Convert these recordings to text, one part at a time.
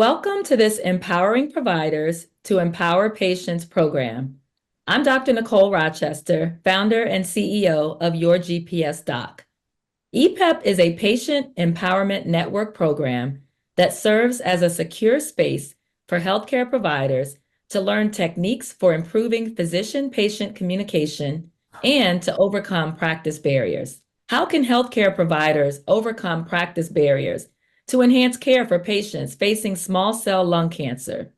Welcome to this Empowering Providers to Empower Patients program. I'm Dr. Nicole Rochester, founder and CEO of Your GPS Doc. EPEP is a patient empowerment network program that serves as a secure space for healthcare providers to learn techniques for improving physician-patient communication and to overcome practice barriers. How can healthcare providers overcome practice barriers to enhance care for patients facing small cell lung cancer?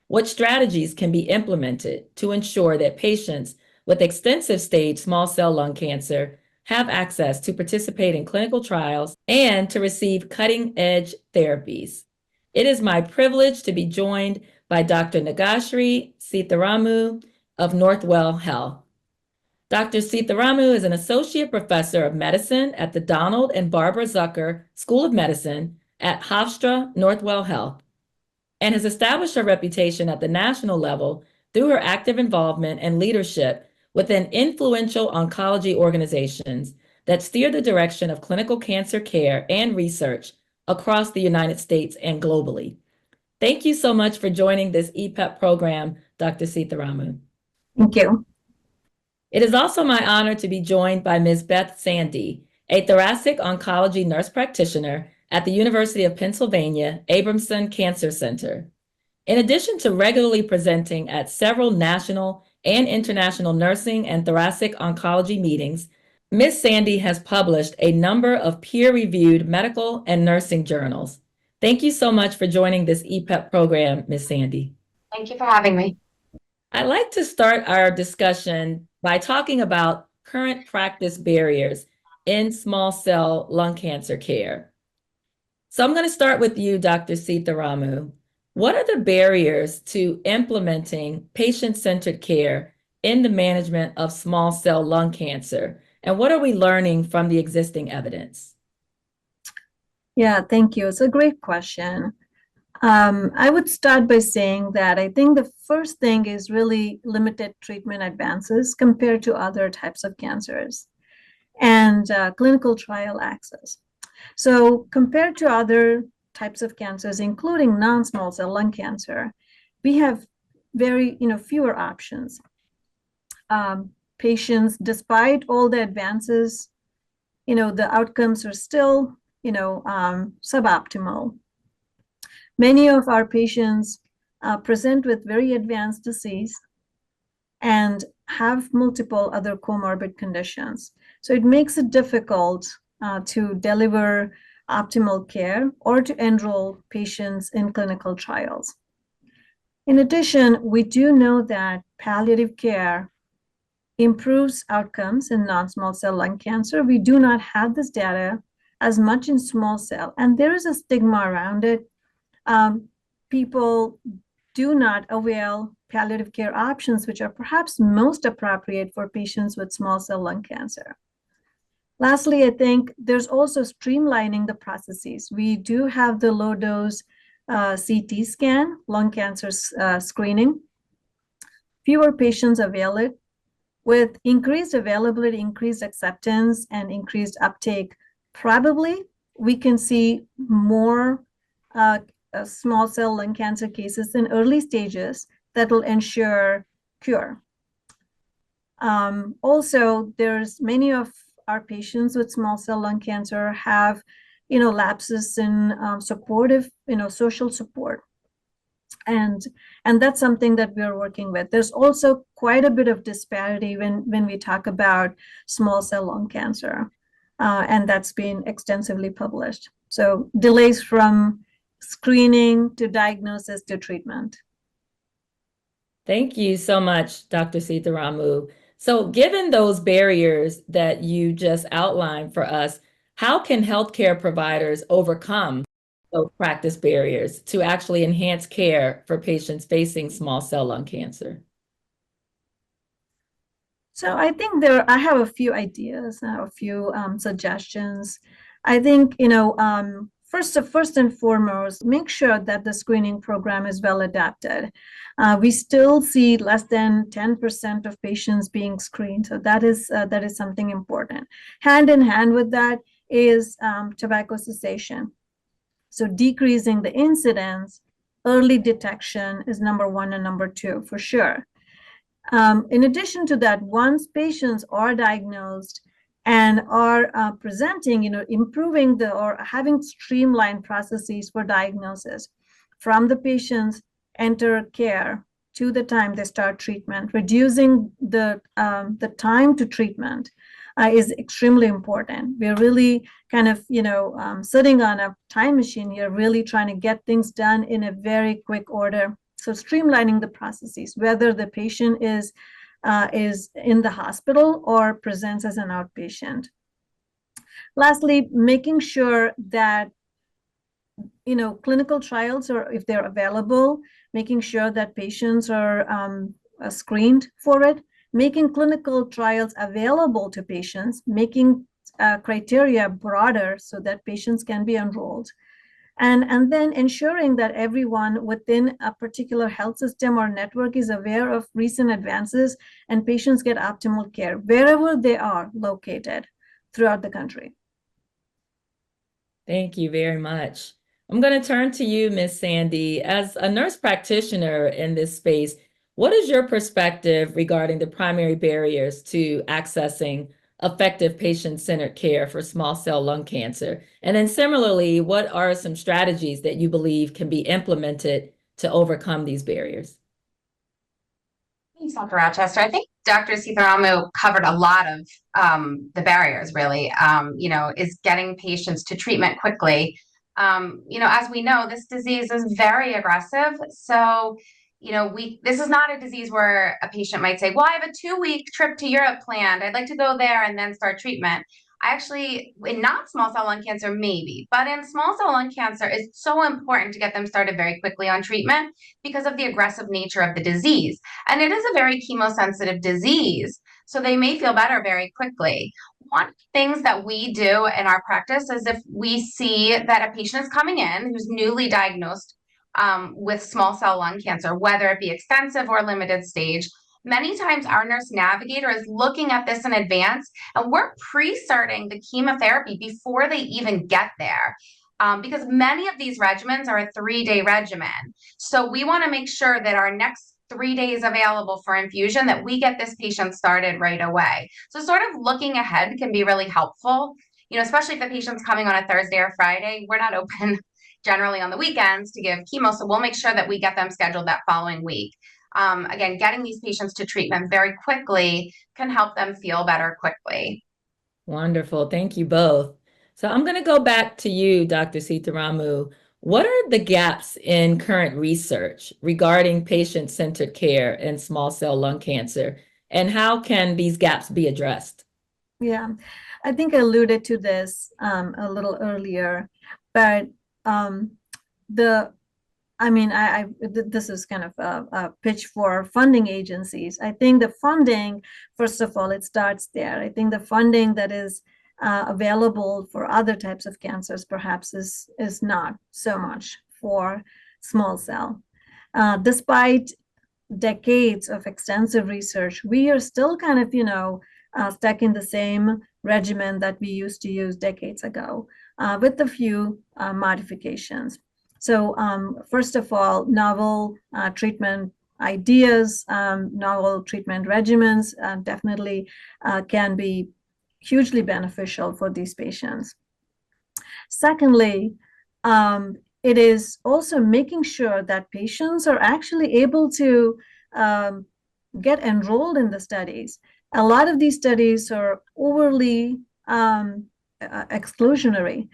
What strategies can be implemented to ensure that patients with extensive stage small cell lung cancer have access to participate in clinical trials and to receive cutting-edge therapies? It is my privilege to be joined by Dr. Nagashree Seetharamu of Northwell Health. Dr. Seetharamu is an associate professor of medicine at the Donald and Barbara Zucker School of Medicine at Hofstra Northwell Health, and has established her reputation at the national level through her active involvement and leadership within influential oncology organizations that steer the direction of clinical cancer care and research across the United States and globally. Thank you so much for joining this EPEP program, Dr. Seetharamu. Thank you. It is also my honor to be joined by Ms. Beth Sandy, a thoracic oncology nurse practitioner at the University of Pennsylvania Abramson Cancer Center. In addition to regularly presenting at several national and international nursing and thoracic oncology meetings, Ms. Sandy has published a number of peer-reviewed medical and nursing journals. Thank you so much for joining this EPEP program, Ms. Sandy. Thank you for having me. I'd like to start our discussion by talking about current practice barriers in small cell lung cancer care. So I'm going to start with you, Dr. Seetharamu. What are the barriers to implementing patient-centered care in the management of small cell lung cancer? And what are we learning from the existing evidence? Yeah, thank you. It's a great question. I would start by saying that I think the first thing is really limited treatment advances compared to other types of cancers and clinical trial access. So compared to other types of cancers, including non-small cell lung cancer, we have very, fewer options. Patients, despite all the advances, the outcomes are still, suboptimal. Many of our patients present with very advanced disease and have multiple other comorbid conditions. So it makes it difficult to deliver optimal care or to enroll patients in clinical trials. In addition, we do know that palliative care improves outcomes in non-small cell lung cancer. We do not have this data as much in small cell, and there is a stigma around it. People do not avail palliative care options, which are perhaps most appropriate for patients with small cell lung cancer. Lastly, I think there's also streamlining the processes. We do have the low-dose CT scan, lung cancer screening. Fewer patients avail it. With increased availability, increased acceptance, and increased uptake, probably we can see more small cell lung cancer cases in early stages that will ensure cure. Also, there's many of our patients with small cell lung cancer have, lapses in supportive, social support. And that's something that we're working with. There's also quite a bit of disparity when we talk about small cell lung cancer, and that's been extensively published. So delays from screening to diagnosis to treatment. Thank you so much, Dr. Seetharamu. So given those barriers that you just outlined for us, how can healthcare providers overcome those practice barriers to actually enhance care for patients facing small cell lung cancer? So I think I have a few ideas, a few suggestions. I think, first and foremost, make sure that the screening program is well adapted. We still see less than 10% of patients being screened, so that is something important. Hand in hand with that is tobacco cessation. So decreasing the incidence early detection is number one and number two for sure. In addition to that, once patients are diagnosed and are presenting, improving or having streamlined processes for diagnosis from the patients enter care to the time they start treatment, reducing the time to treatment is extremely important. We're really kind of, sitting on a time machine here, really trying to get things done in a very quick order. So streamlining the processes, whether the patient is in the hospital or presents as an outpatient. Lastly, making sure that clinical trials, or if they're available, making sure that patients are screened for it, making clinical trials available to patients, making criteria broader so that patients can be enrolled. And then ensuring that everyone within a particular health system or network is aware of recent advances and patients get optimal care wherever they are located throughout the country. Thank you very much. I'm going to turn to you, Ms. Sandy. As a nurse practitioner in this space, what is your perspective regarding the primary barriers to accessing effective patient-centered care for small cell lung cancer? And then similarly, what are some strategies that you believe can be implemented to overcome these barriers? Thanks, Dr. Rochester. I think Dr. Seetharamu covered a lot of the barriers, really, is getting patients to treatment quickly. As we know, this disease is very aggressive. So, this is not a disease where a patient might say, well, I have a 2-week trip to Europe planned. I'd like to go there and then start treatment. In not small cell lung cancer, maybe, but in small cell lung cancer, it's so important to get them started very quickly on treatment because of the aggressive nature of the disease. And it is a very chemosensitive disease, so they may feel better very quickly. One of the things that we do in our practice is if we see that a patient is coming in who's newly diagnosed with small cell lung cancer, whether it be extensive or limited stage, many times our nurse navigator is looking at this in advance, and we're pre-starting the chemotherapy before they even get there. Because many of these regimens are a 3-day regimen. So we want to make sure that our next 3 days available for infusion, that we get this patient started right away. So sort of looking ahead can be really helpful, especially if the patient's coming on a Thursday or Friday. We're not open generally on the weekends to give chemo, so we'll make sure that we get them scheduled that following week. Again, getting these patients to treatment very quickly can help them feel better quickly. Wonderful. Thank you both. So I'm going to go back to you, Dr. Seetharamu. What are the gaps in current research regarding patient-centered care in small cell lung cancer, and how can these gaps be addressed? Yeah, I think I alluded to this a little earlier, but this is kind of a pitch for funding agencies. I think the funding, first of all, it starts there. I think the funding that is available for other types of cancers perhaps is not so much for small cell. Despite decades of extensive research, we are still kind of, stuck in the same regimen that we used to use decades ago, with a few modifications. So first of all, novel treatment ideas, novel treatment regimens definitely can be hugely beneficial for these patients. Secondly, it is also making sure that patients are actually able to get enrolled in the studies. A lot of these studies are overly exclusionary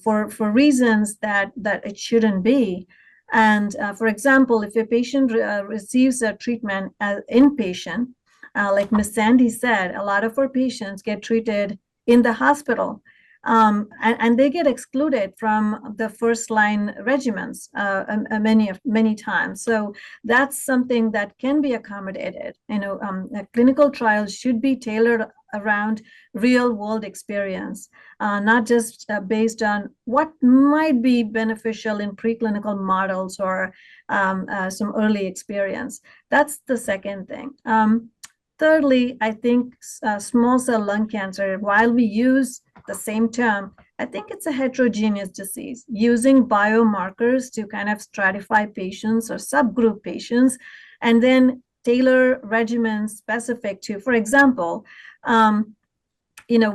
for reasons that it shouldn't be. And for example, if a patient receives a treatment as inpatient, like Ms. Sandy said, a lot of our patients get treated in the hospital, and they get excluded from the first line regimens many times. So that's something that can be accommodated. Clinical trials should be tailored around real world experience, not just based on what might be beneficial in preclinical models or some early experience. That's the second thing. thirdly, I think small cell lung cancer, while we use the same term, I think it's a heterogeneous disease. Using biomarkers to kind of stratify patients or subgroup patients, and then tailor regimens specific to, for example,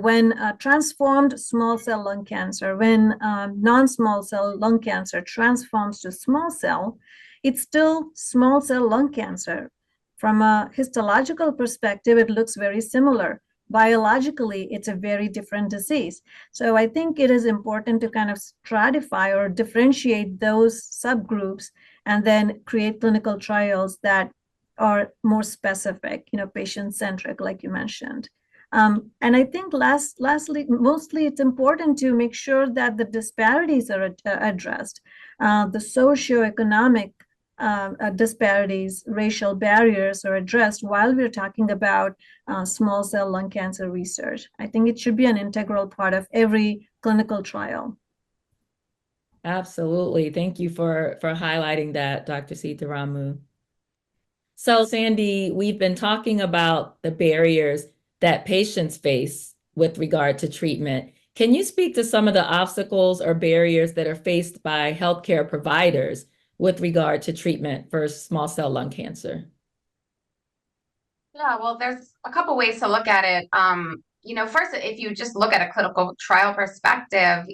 when transformed small cell lung cancer, when non-small cell lung cancer transforms to small cell, it's still small cell lung cancer. From a histological perspective, it looks very similar. Biologically, it's a very different disease. So I think it is important to kind of stratify or differentiate those subgroups and then create clinical trials that are more specific, patient-centric, like you mentioned. And I think lastly, mostly it's important to make sure that the disparities are addressed, the socioeconomic disparities, racial barriers are addressed while we're talking about small cell lung cancer research. I think it should be an integral part of every clinical trial. Absolutely. Thank you for highlighting that, Dr. Seetharamu. So, Sandy, we've been talking about the barriers that patients face with regard to treatment. Can you speak to some of the obstacles or barriers that are faced by healthcare providers with regard to treatment for small cell lung cancer? Yeah, well, there's a couple ways to look at it. First, if you just look at a clinical trial perspective,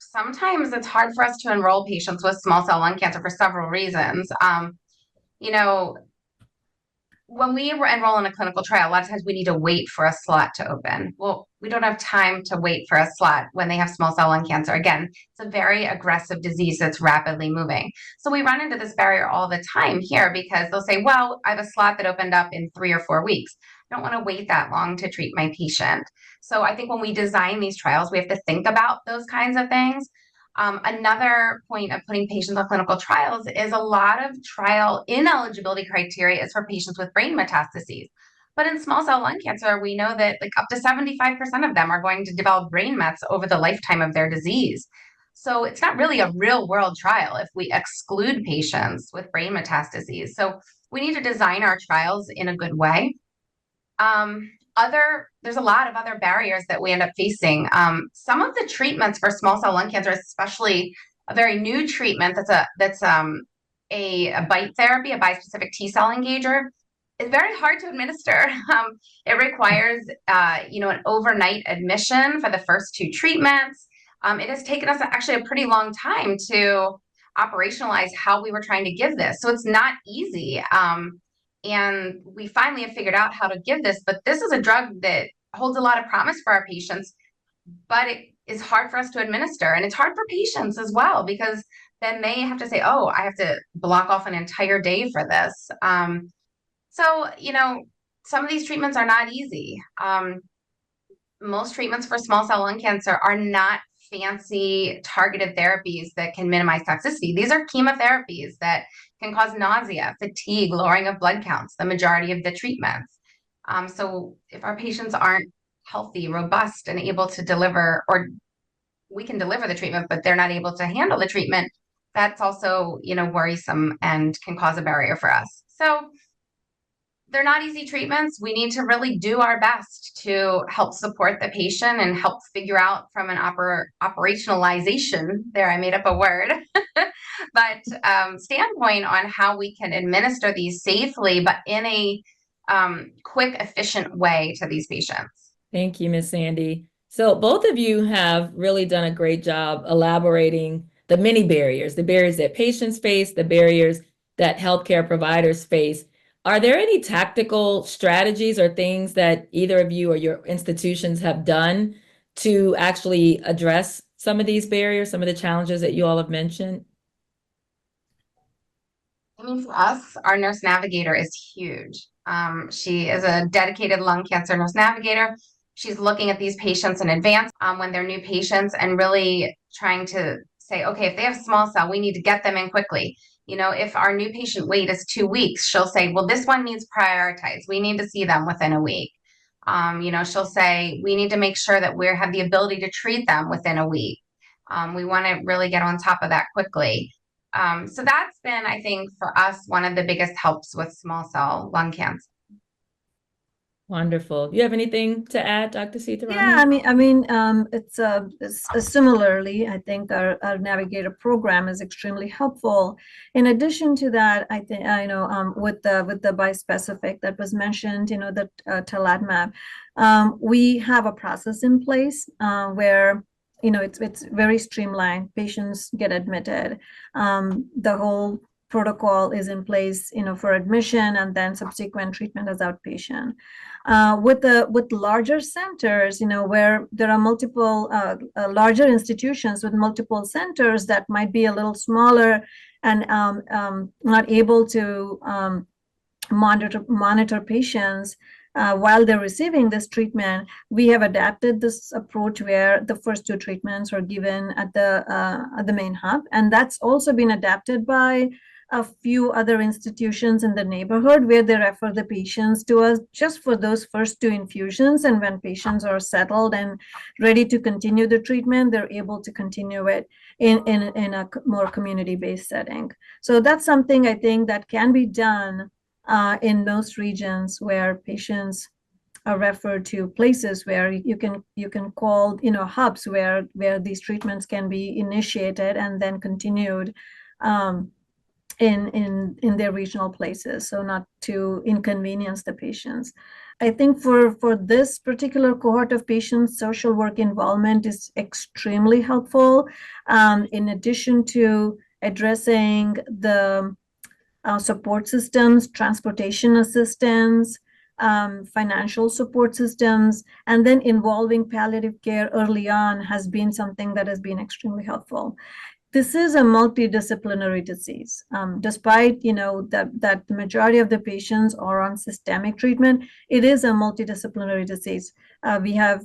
sometimes it's hard for us to enroll patients with small cell lung cancer for several reasons. When we enroll in a clinical trial, a lot of times we need to wait for a slot to open. Well, we don't have time to wait for a slot when they have small cell lung cancer. Again, it's a very aggressive disease that's rapidly moving. So we run into this barrier all the time here because they'll say, well, I have a slot that opened up in 3 or 4 weeks. I don't want to wait that long to treat my patient. So I think when we design these trials, we have to think about those kinds of things. Another point of putting patients on clinical trials is a lot of trial ineligibility criteria is for patients with brain metastases. But in small cell lung cancer, we know that up to 75% of them are going to develop brain mets over the lifetime of their disease. So it's not really a real world trial if we exclude patients with brain metastases. So we need to design our trials in a good way. There's a lot of other barriers that we end up facing. Some of the treatments for small cell lung cancer, especially a very new treatment that's a BiTE therapy, a bispecific T-cell engager, is very hard to administer. It requires an overnight admission for the first 2 treatments. It has taken us actually a pretty long time to operationalize how we were trying to give this. So it's not easy. And we finally have figured out how to give this, but this is a drug that holds a lot of promise for our patients, but it is hard for us to administer. And it's hard for patients as well, because then they have to say, oh, I have to block off an entire day for this. So some of these treatments are not easy. Most treatments for small cell lung cancer are not fancy targeted therapies that can minimize toxicity. These are chemotherapies that can cause nausea, fatigue, lowering of blood counts, the majority of the treatments. So if our patients aren't healthy, robust, and able to deliver, or we can deliver the treatment, but they're not able to handle the treatment, that's also, worrisome and can cause a barrier for us. So they're not easy treatments. We need to really do our best to help support the patient and help figure out from an operationalization, there I made up a word, but standpoint on how we can administer these safely, but in a quick, efficient way to these patients. Thank you, Ms. Sandy. So both of you have really done a great job elaborating the many barriers, the barriers that patients face, the barriers that healthcare providers face. Are there any tactical strategies or things that either of you or your institutions have done to actually address some of these barriers, some of the challenges that you all have mentioned? I mean, for us, our nurse navigator is huge. She is a dedicated lung cancer nurse navigator. She's looking at these patients in advance when they're new patients and really trying to say, okay, if they have small cell, we need to get them in quickly. If our new patient wait is 2 weeks, she'll say, well, this one needs prioritized. We need to see them within a week. She'll say, we need to make sure that we have the ability to treat them within a week. We want to really get on top of that quickly. So that's been, I think, for us, one of the biggest helps with small cell lung cancer. Wonderful. You have anything to add, Dr. Seetharamu? Yeah, it's similarly, I think our Navigator program is extremely helpful. In addition to that, I think I know with the bispecific that was mentioned, the tarlatamab, we have a process in place where it's very streamlined. Patients get admitted. The whole protocol is in place, for admission and then subsequent treatment as outpatient. With larger centers, where there are multiple larger institutions with multiple centers that might be a little smaller and not able to monitor patients while they're receiving this treatment, we have adapted this approach where the first two treatments are given at the main hub, and that's also been adapted by a few other institutions in the neighborhood where they refer the patients to us just for those first two infusions. And when patients are settled and ready to continue the treatment, they're able to continue it in a more community-based setting. So that's something I think that can be done in most regions where patients are referred to places where you can call hubs where these treatments can be initiated and then continued in their regional places, so not to inconvenience the patients. I think for this particular cohort of patients, social work involvement is extremely helpful. In addition to addressing the support systems, transportation assistance, financial support systems, and then involving palliative care early on has been something that has been extremely helpful. This is a multidisciplinary disease. Despite that the majority of the patients are on systemic treatment, it is a multidisciplinary disease. We have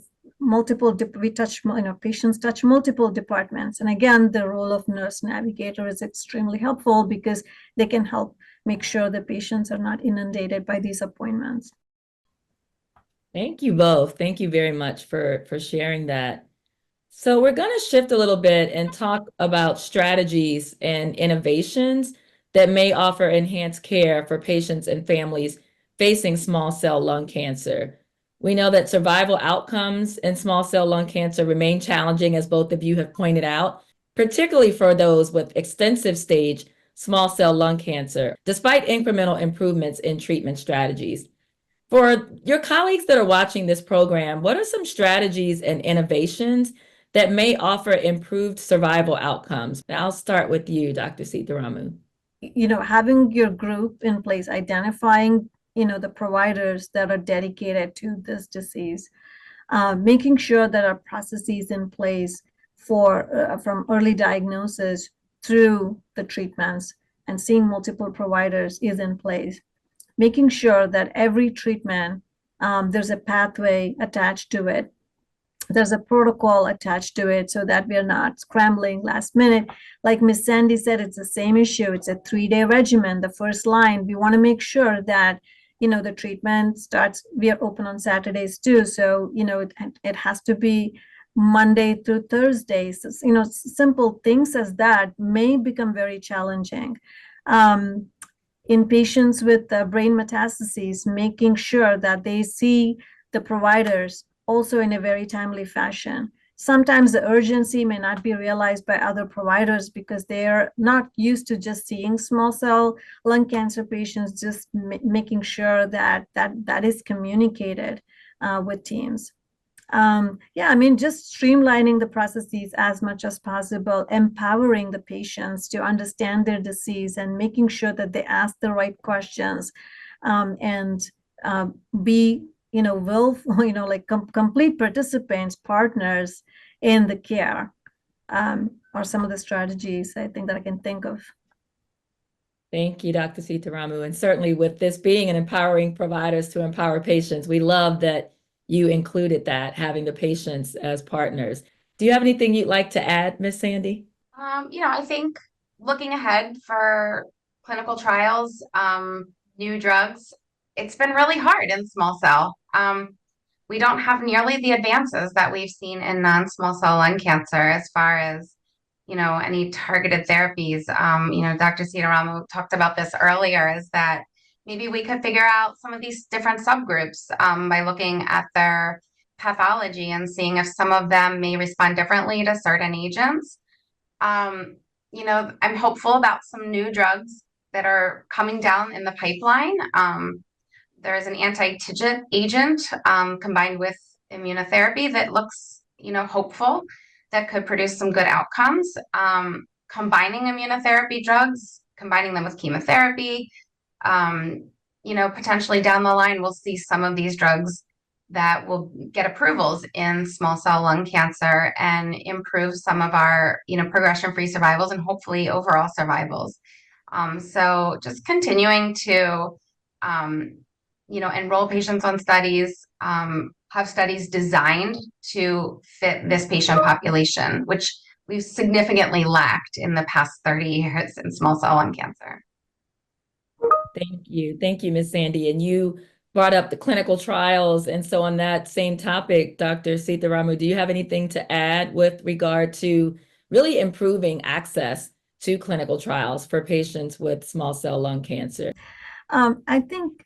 patients touch multiple departments, and again, the role of nurse navigator is extremely helpful because they can help make sure the patients are not inundated by these appointments. Thank you both. Thank you very much for sharing that. So we're going to shift a little bit and talk about strategies and innovations that may offer enhanced care for patients and families facing small cell lung cancer. We know that survival outcomes in small cell lung cancer remain challenging, as both of you have pointed out, particularly for those with extensive stage small cell lung cancer, despite incremental improvements in treatment strategies. For your colleagues that are watching this program, what are some strategies and innovations that may offer improved survival outcomes? I'll start with you, Dr. Seetharamu. Having your group in place, identifying, the providers that are dedicated to this disease, making sure that our processes in place from early diagnosis through the treatments and seeing multiple providers is in place, making sure that every treatment, there's a pathway attached to it. There's a protocol attached to it so that we're not scrambling last minute. Like Ms. Sandy said, it's the same issue. It's a 3-day regimen. The first line, we want to make sure that, the treatment starts, we are open on Saturdays too. So, it has to be Monday through Thursday. So, simple things as that may become very challenging. In patients with brain metastases, making sure that they see the providers also in a very timely fashion. Sometimes the urgency may not be realized by other providers because they're not used to just seeing small cell lung cancer patients, just making sure that is communicated with teams. Just streamlining the processes as much as possible, empowering the patients to understand their disease and making sure that they ask the right questions and be complete participants, partners in the care are some of the strategies I think that I can think of. Thank you, Dr. Seetharamu. And certainly with this being an empowering providers to empower patients, we love that you included that, having the patients as partners. Do you have anything you'd like to add, Ms. Sandy? I think looking ahead for clinical trials, new drugs, it's been really hard in small cell. We don't have nearly the advances that we've seen in non-small cell lung cancer as far as, any targeted therapies. Dr. Seetharamu talked about this earlier, is that, maybe we could figure out some of these different subgroups by looking at their pathology and seeing if some of them may respond differently to certain agents. I'm hopeful about some new drugs that are coming down in the pipeline. There is an anti-TIGIT agent combined with immunotherapy that looks, hopeful, that could produce some good outcomes. Combining immunotherapy drugs, combining them with chemotherapy, potentially down the line, we'll see some of these drugs that will get approvals in small cell lung cancer and improve some of our, progression-free survivals and hopefully overall survivals. So just continuing to, enroll patients on studies, have studies designed to fit this patient population, which we've significantly lacked in the past 30 years in small cell lung cancer. Thank you. Thank you, Ms. Sandy. And you brought up the clinical trials. And so on that same topic, Dr. Seetharamu, do you have anything to add with regard to really improving access to clinical trials for patients with small cell lung cancer? I think,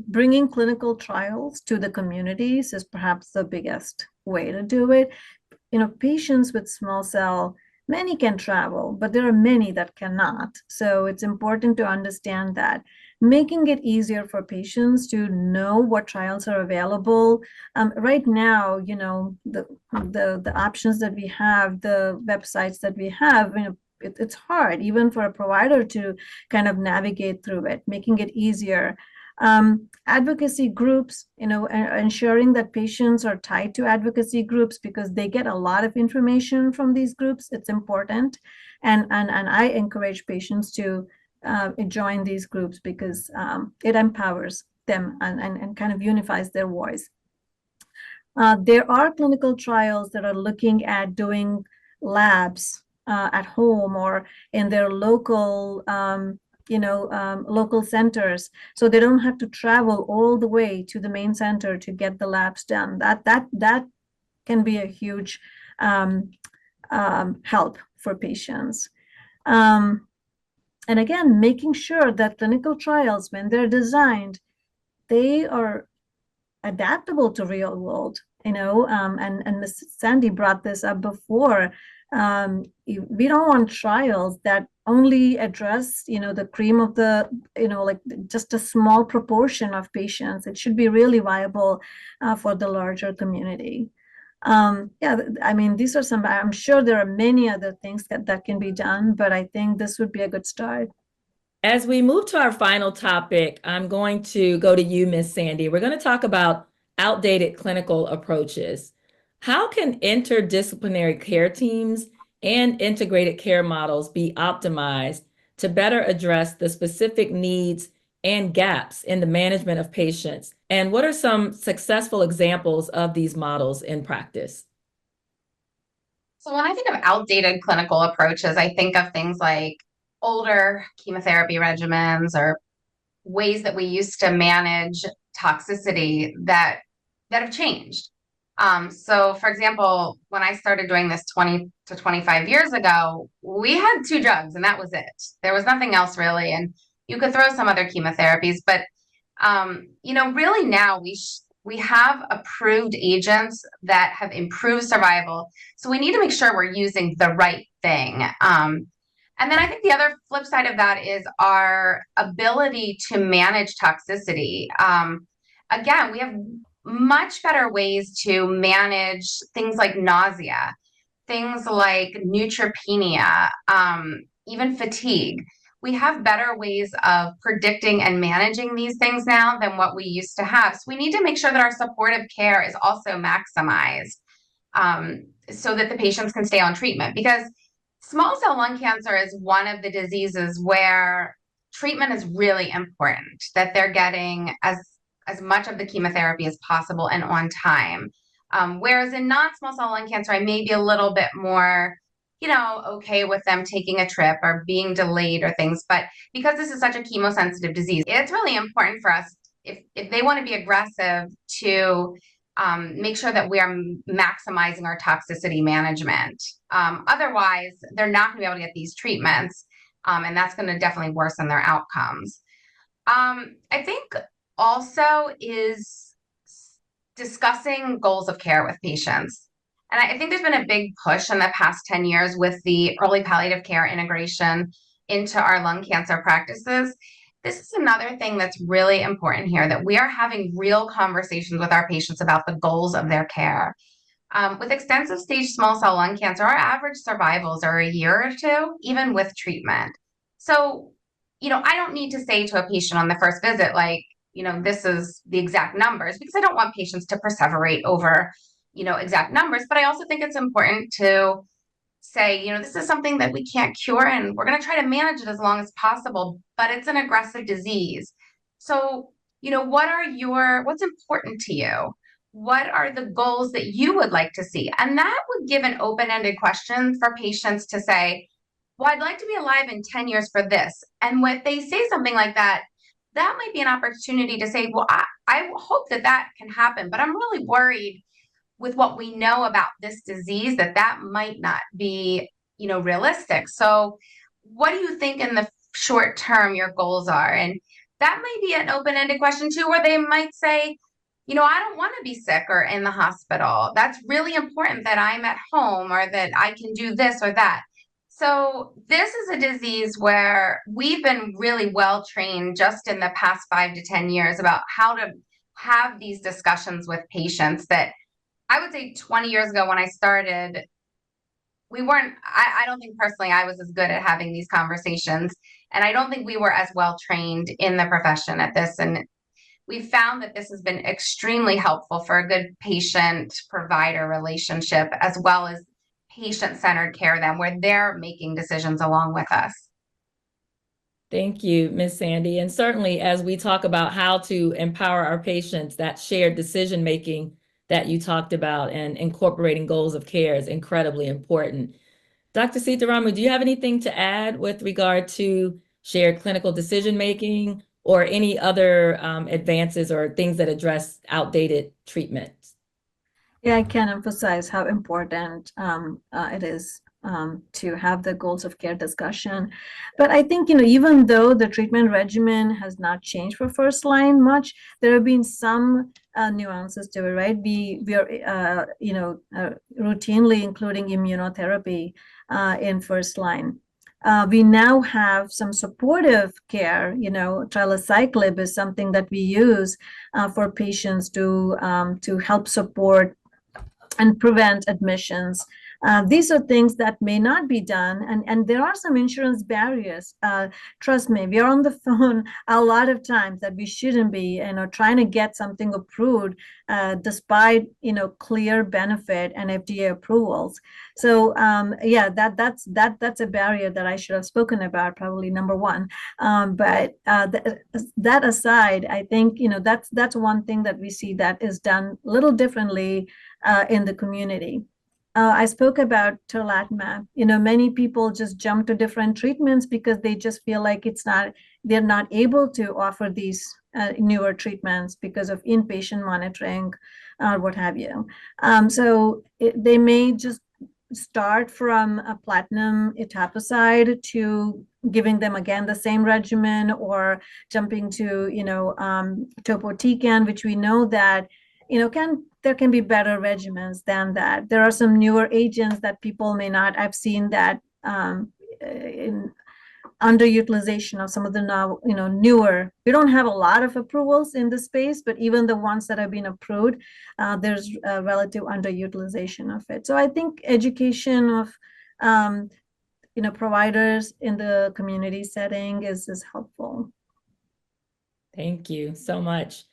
bringing clinical trials to the communities is perhaps the biggest way to do it. Patients with small cell, many can travel, but there are many that cannot. So it's important to understand that. Making it easier for patients to know what trials are available. Right now, the options that we have, the websites that we have, it's hard even for a provider to kind of navigate through it, making it easier. Advocacy groups, ensuring that patients are tied to advocacy groups because they get a lot of information from these groups. It's important. And I encourage patients to join these groups because it empowers them and kind of unifies their voice. There are clinical trials that are looking at doing labs at home or in their local local centers, so they don't have to travel all the way to the main center to get the labs done. That can be a huge help for patients. And again, making sure that clinical trials, when they're designed, they are adaptable to real world, and Ms. Sandy brought this up before. We don't want trials that only address, the cream of the, like just a small proportion of patients. It should be really viable for the larger community. These are some, I'm sure there are many other things that can be done, but I think this would be a good start. As we move to our final topic, I'm going to go to you, Ms. Sandy. We're going to talk about outdated clinical approaches. How can interdisciplinary care teams and integrated care models be optimized to better address the specific needs and gaps in the management of patients? And what are some successful examples of these models in practice? So when I think of outdated clinical approaches, I think of things like older chemotherapy regimens or ways that we used to manage toxicity that have changed. So for example, when I started doing this 20 to 25 years ago, we had 2 drugs and that was it. There was nothing else really. And you could throw some other chemotherapies, but, really now we have approved agents that have improved survival. So we need to make sure we're using the right thing. And then I think the other flip side of that is our ability to manage toxicity. Again, we have much better ways to manage things like nausea, things like neutropenia, even fatigue. We have better ways of predicting and managing these things now than what we used to have. So we need to make sure that our supportive care is also maximized so that the patients can stay on treatment, because small cell lung cancer is one of the diseases where treatment is really important, that they're getting as much of the chemotherapy as possible and on time. Whereas in non-small cell lung cancer, I may be a little bit more, okay with them taking a trip or being delayed or things. But because this is such a chemosensitive disease, it's really important for us, if they want to be aggressive, to make sure that we are maximizing our toxicity management. Otherwise, they're not going to be able to get these treatments, and that's going to definitely worsen their outcomes. I think also is discussing goals of care with patients. And I think there's been a big push in the past 10 years with the early palliative care integration into our lung cancer practices. This is another thing that's really important here, that we are having real conversations with our patients about the goals of their care. With extensive stage small cell lung cancer, our average survivals are a year or two, even with treatment. So, I don't need to say to a patient on the first visit, like, this is the exact numbers, because I don't want patients to perseverate over, exact numbers. But I also think it's important to say, this is something that we can't cure and we're going to try to manage it as long as possible, but it's an aggressive disease. So, what's important to you? What are the goals that you would like to see? And that would give an open-ended question for patients to say, well, I'd like to be alive in 10 years for this. And when they say something like that, that might be an opportunity to say, well, I hope that can happen, but I'm really worried with what we know about this disease that might not be, realistic. So what do you think in the short term your goals are? And that might be an open-ended question too, where they might say, I don't want to be sick or in the hospital. That's really important that I'm at home or that I can do this or that. So this is a disease where we've been really well trained just in the past 5 to 10 years about how to have these discussions with patients that I would say 20 years ago when I started, we weren't, I don't think personally I was as good at having these conversations. And I don't think we were as well trained in the profession at this. And we found that this has been extremely helpful for a good patient-provider relationship, as well as patient-centered care then, where they're making decisions along with us. Thank you, Ms. Sandy. And certainly as we talk about how to empower our patients, that shared decision-making that you talked about and incorporating goals of care is incredibly important. Dr. Seetharamu, do you have anything to add with regard to shared clinical decision-making or any other advances or things that address outdated treatments? Yeah, I can emphasize how important it is to have the goals of care discussion. But I think, even though the treatment regimen has not changed for first line much, there have been some nuances to it, right? We are, routinely including immunotherapy in first line. We now have some supportive care, trilaciclib is something that we use for patients to help support and prevent admissions. These are things that may not be done, and there are some insurance barriers. Trust me, we are on the phone a lot of times that we shouldn't be, trying to get something approved despite clear benefit and FDA approvals. So yeah, that's a barrier that I should have spoken about, probably number one. But that aside, I think that's one thing that we see that is done a little differently in the community. I spoke about tarlatamab. Many people just jump to different treatments because they just feel like they're not able to offer these newer treatments because of inpatient monitoring or what have you. So they may just start from a platinum etoposide to giving them again the same regimen, or jumping to topotecan, which we know that there can be better regimens than that. There are some newer agents that people may not. I've seen that in underutilization of some of the newer. We don't have a lot of approvals in this space, but even the ones that have been approved, there's a relative underutilization of it. So I think education of providers in the community setting is helpful. Thank you so much.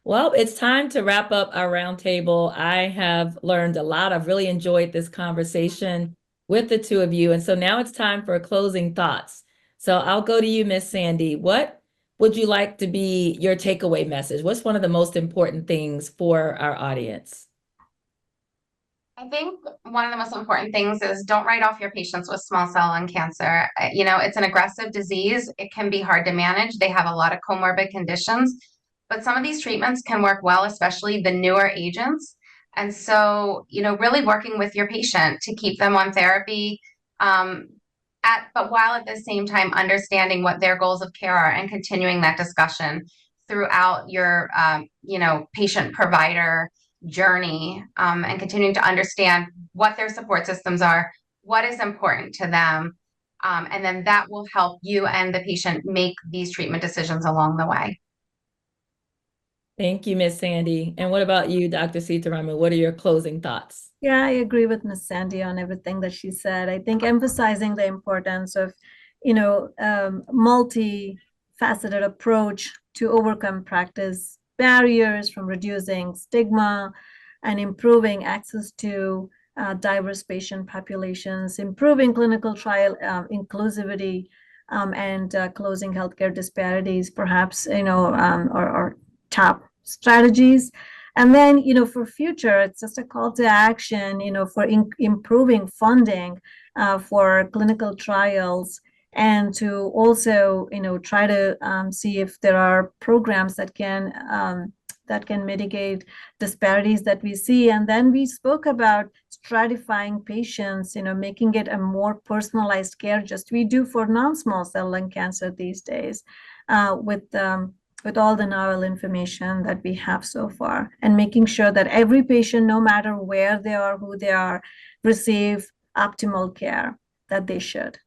Well, it's time to wrap up our roundtable. I have learned a lot. I've really enjoyed this conversation with the two of you. And so now it's time for closing thoughts. So I'll go to you, Ms. Sandy. What would you like to be your takeaway message? What's one of the most important things for our audience? I think one of the most important things is don't write off your patients with small cell lung cancer. It's an aggressive disease. It can be hard to manage. They have a lot of comorbid conditions. But some of these treatments can work well, especially the newer agents. And so, really working with your patient to keep them on therapy but while at the same time understanding what their goals of care are and continuing that discussion throughout your, patient provider journey, and continuing to understand what their support systems are, what is important to them. And then that will help you and the patient make these treatment decisions along the way. Thank you, Ms. Sandy. And what about you, Dr. Seetharamu? What are your closing thoughts? Yeah, I agree with Ms. Sandy on everything that she said. I think emphasizing the importance of, multifaceted approach to overcome practice barriers, from reducing stigma and improving access to diverse patient populations, improving clinical trial inclusivity, and closing healthcare disparities, perhaps, or top strategies. And then, for future, it's just a call to action, for improving funding for clinical trials, and to also, try to see if there are programs that can mitigate disparities that we see. And then we spoke about stratifying patients, making it a more personalized care, just we do for non-small cell lung cancer these days, with all the novel information that we have so far, and making sure that every patient, no matter where they are, who they are, receive optimal care that they should.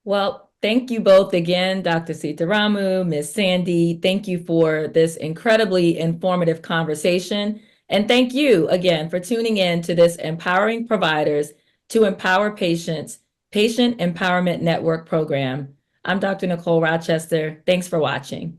Well, thank you both again, Dr. Seetharamu, Ms. Sandy. Thank you for this incredibly informative conversation. And thank you again for tuning in to this Empowering Providers to Empower Patients Patient Empowerment Network program. I'm Dr. Nicole Rochester. Thanks for watching.